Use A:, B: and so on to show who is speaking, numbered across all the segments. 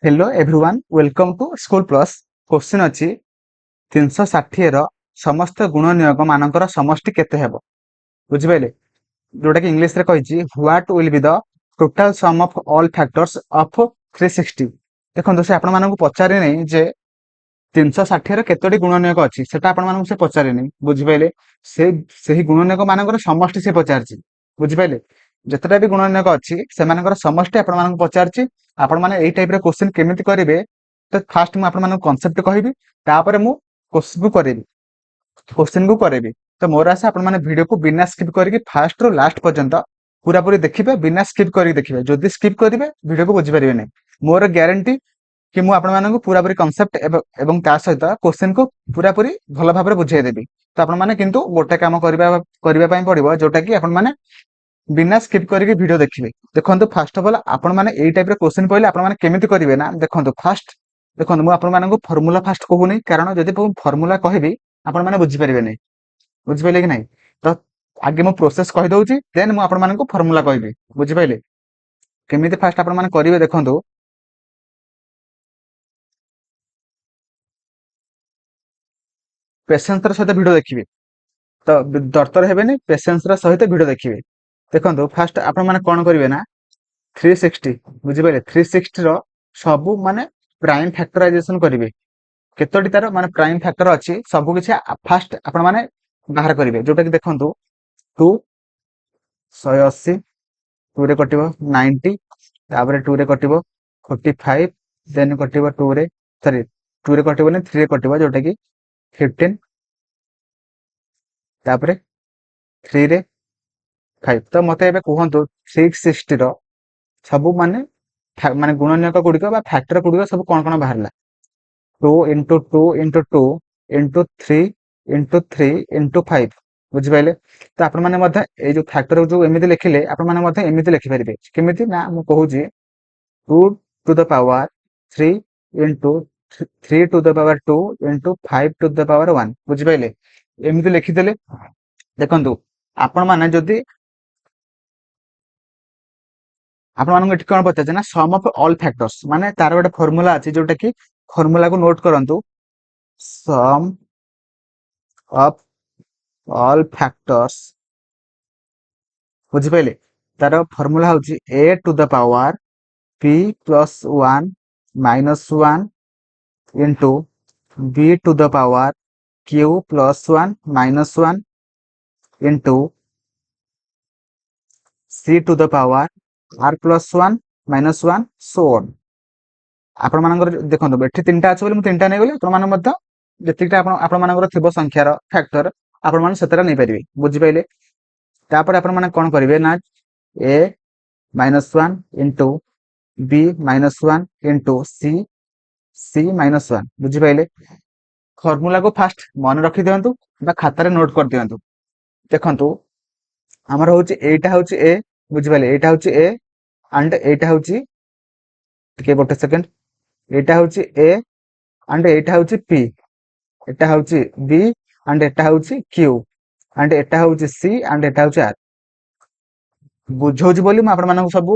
A: Hello everyone welcome to school plus. Question अछि 360 ର ସମସ୍ତ ଗୁଣ ନିୟୋଗ ମାନଙ୍କର ସମଷ୍ଟି କେତେ ହେବ ବୁଝିପାରିଲେ। जोटा कि इंग्लिश रे कहिछि what will be the total sum of all factors of 360। देखंतु से आपण मानकु पचारि नै जे 360 ର केतोटी गुण नियୋଗ अछि सेटा आपण मानकु से पचारि नै बुझिपाइले। से सेही गुण नियୋଗ मानकर समष्टि से पचारछि बुझिपाइले। जतटा भी गुण नियୋଗ अछि सेमानकर समष्टि आपण मानकु पचारछि। आपण माने एई टाइप रे क्वेश्चन केमिति करिवे तो फास्ट मु आपण मानकु कांसेप्ट कहिबी तापरे मु क्वेश्चन को करेबी। तो मोर आशा आपण माने वीडियो को बिना स्किप करके फास्ट रो लास्ट पर्यंत पूरा पूरी देखिबे बिना स्किप करके देखिबे। जदि स्किप करिवे वीडियो को बुझि परिबे नै। मोर गारंटी कि मु आपण मानकु पूरा पूरी कांसेप्ट एवं ता सहित क्वेश्चन को पूरा पूरी भलो भाबरे बुझाई देबी। तो आपण माने किंतु गोटे काम करिबा पई पड़िबो जोटा कि आपण माने बिना स्किप करके वीडियो देखिबे। देखंतु फास्ट ऑफ ऑल आपण माने एई टाइप रे क्वेश्चन पहिले आपण माने केमिति करिवे ना देखंतु फास्ट देखंतु मु आपण मानकु फार्मूला फास्ट कहूनी कारण जदि फार्मूला कहबी आपण माने बुझि परिबे नै बुझिपाइले कि नहीं। तो आगे मु प्रोसेस कहि दउची देन मु आपण मानकु फार्मूला कहबी बुझिपाइले। केमिति फास्ट आपण माने करिवे देखंतु पेशेंस र सहित वीडियो देखिबे तो दरतर हेबे नै पेशेंस र सहित वीडियो देखिबे। देखंतु फास्ट आपण माने कोन करिवे ना 360 बुझिपाइले 360 रो सबु माने प्राइम फैक्टराइजेशन करिवे। केतोटी तार माने प्राइम फैक्टर अछि सबु किछि फास्ट आपण माने बाहर करिवे जोटा कि देखंतु 2 180 2 रे कटिबो 90 तापरे 2 रे कटिबो 45 देन कटिबो 2 रे सॉरी 2 रे कटिबो ने 3 रे कटिबो जोटा कि 15 तापरे 3 रे 5। तो मते एबे कहंतु 660 रो सबु माने माने गुणनियक गुडिक बा फैक्टर गुडिक सब कोन कोन बाहरला 2 into 2 into 2 into 3 into 3 into 5 बुझिपाइले। तो आपण माने मध्य ए जो फैक्टर जो एमिति लिखिले आपण माने मध्य एमिति लिखि परिबे केमिति ना मु कहूची 2 to the power 3 into 3 to the power 2 into 5 to the power 1 बुझिपाइले। एमिति लिखि देले देखंतु आपण माने जदि आपण मानक एठी कोन पचाचे ना सम ऑफ ऑल फैक्टर्स माने तार गोटे फार्मूला अछि जोटा कि फार्मूला को नोट करंतु सम ऑफ ऑल फैक्टर्स बुझिपाइले। तार फार्मूला होची a to the power p plus 1 minus 1 into b to the power q plus 1 minus 1 into c to the power r plus 1 minus 1 so on। आपण मानकर देखंतु एठी तीनटा अछि बोली मु तीनटा नै गेली आपण मान मध्य जतिटा आपण मानकर थिबो संख्यार फैक्टर आपण मान सेतरा नै परिबे बुझिपाइले। तापर आपण माने कोन करिवे ना a minus 1 into b minus 1 into c minus 1 बुझिपाइले। Formula को फास्ट मन रखि दियंतु बा खाता रे नोट कर दियंतु। देखंतु हमर होची एटा होची a बुझिपाइले एटा होची a एंड एटा होची टिके गोटे सेकंड एटा होची a एंड एटा होची p एटा होची b एंड एटा होची q एंड एटा होची c एंड एटा होची r बुझौची बोली म आपण मानक सब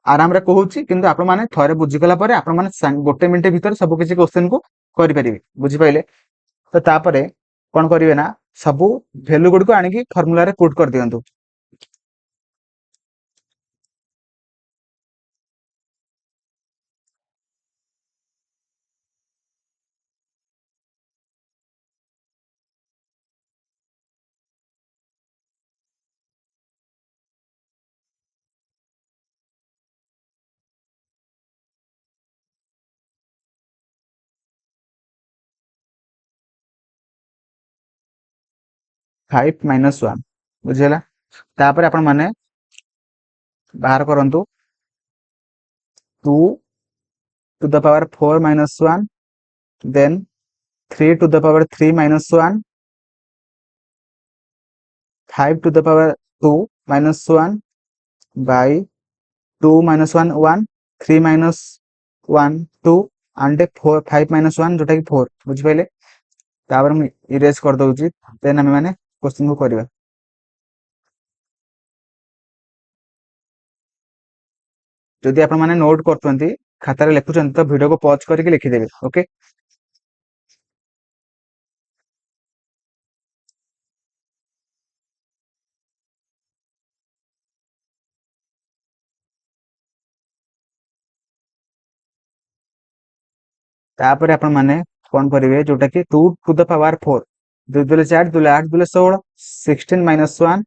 A: आराम रे कहूची किंतु आपण माने थरे बुझि गला परे आपण माने गोटे मिनिट भीतर सब किछि क्वेश्चन को करि परिबे बुझिपाइले। तो तापरे कोन करिवे ना सब वैल्यू गुड को आनि कि फार्मूला रे पुट कर दियंतु। 5 minus 1 बुझिला। तापरे आपण माने बाहर करंतु 2 to the power 4 minus 1 then 3 to the power 3 minus 1 5 to the power 2 minus 1 by 2 minus 1 1 3 minus 1 2 and 4 5 minus 1 जोटा कि 4 बुझि पाइले। तापर हम इरेज कर दउची देन हम माने क्वेश्चन को करबा। जदि आपण माने नोट करतंती ଖାତାରେ ଲେଖୁଛନ୍ତି ତ ଭିଡ଼ିଓକୁ ପଜ୍ କରିକି ଲେଖିଦେବେ। ଓକେ, ତାପରେ ଆପଣ ମାନେ କଣ କରିବେ, ଯୋଉଟା କି 2 to the power 4, 2 Dule 4, 2 8, 2 16, 16 minus 1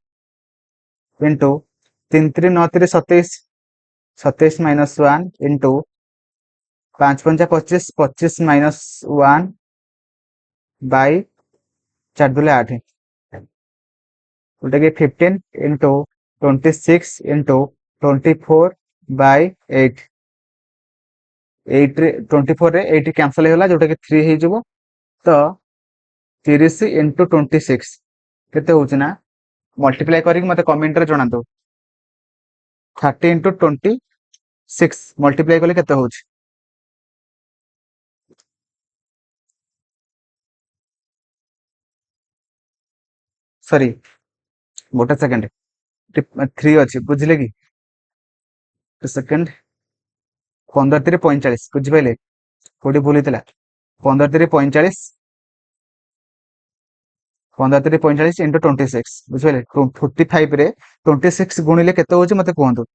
A: into 3 3 9 3 27, 27 minus 1 into 5 5 25, 25 minus 1 by 4 Dule 8, ଯୋଉଟା କି 15 into 26 into 24 by 8, 8 ରେ 24 ରେ 8 କ୍ୟାନସଲ ହେଇଗଲା, ଯୋଉଟା କି 3 ହେଇଯିବ। ତ 30 into 26 କେତେ ହଉଛି ନା, ମଲ୍ଟିପ୍ଲାଏ କରିକି ମତେ କମେଣ୍ଟରେ ଜଣାନ୍ତୁ। 30 into 26 ମଲ୍ଟିପ୍ଲାଏ କଲେ କେତେ ହଉଛି? ସରି, ଗୋଟେ ସେକେଣ୍ଡ, 3 ଅଛି ବୁଝିଲେ କି? ସେକେଣ୍ଡ, 15 3 45, ବୁଝିପାରିଲେ? କୋଉଠି ଭୁଲ ହେଇଥିଲା? 15 3 45, 15 3 45 into 26, ବୁଝିପାରିଲେ? 45 ରେ 26 ଗୁଣିଲେ କେତେ ହଉଛି ମତେ କୁହନ୍ତୁ।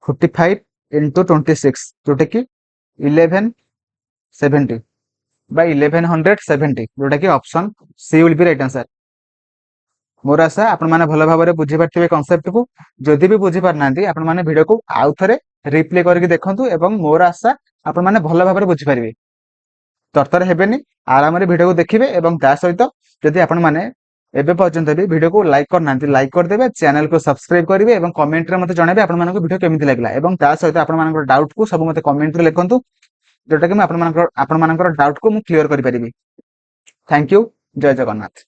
A: 45 into 26, ଯୋଉଟା କି 1170 by 1170, ଯୋଉଟା କି option C will be right answer। ମୋର ଆଶା ଆପଣ ମାନେ ଭଲ ଭାବରେ ବୁଝିପାରିଥିବେ କନସେପ୍ଟ କୁ। ଯଦି ବି ବୁଝି ପାରୁନାହାନ୍ତି, ଆପଣ ମାନେ ଭିଡିଓକୁ ଆଉ ଥରେ ରିପ୍ଲେ କରିକି ଦେଖନ୍ତୁ, ଏବଂ ମୋର ଆଶା ଆପଣ ମାନେ ଭଲ ଭାବରେ ବୁଝିପାରିବେ। ତରତର ହେବେନି, ଆରାମରେ ଭିଡିଓକୁ ଦେଖିବେ, ଏବଂ ତା ସହିତ ଯଦି ଆପଣ ମାନେ ଏବେ ପର୍ଯ୍ୟନ୍ତ ବି ଭିଡିଓକୁ ଲାଇକ୍ କରିନାହାନ୍ତି, ଲାଇକ୍ କରିଦେବେ, ଚ୍ୟାନେଲକୁ ସବସ୍କ୍ରାଇବ କରିବେ, ଏବଂ କମେଣ୍ଟରେ ମତେ ଜଣାଇବେ ଆପଣମାନଙ୍କୁ ଭିଡିଓ କେମିତି ଲାଗିଲା। ଏବଂ ତା ସହିତ ଆପଣମାନଙ୍କର ଡାଉଟକୁ ସବୁ ମତେ କମେଣ୍ଟରେ ଲେଖନ୍ତୁ, ଯୋଉଟା କି ମୁଁ ଆପଣମାନଙ୍କର ଡାଉଟକୁ ମୁଁ କ୍ଲିୟର କରିପାରିବି। ଥ୍ୟାଙ୍କ ୟୁ, ଜୟ ଜଗନ୍ନାଥ।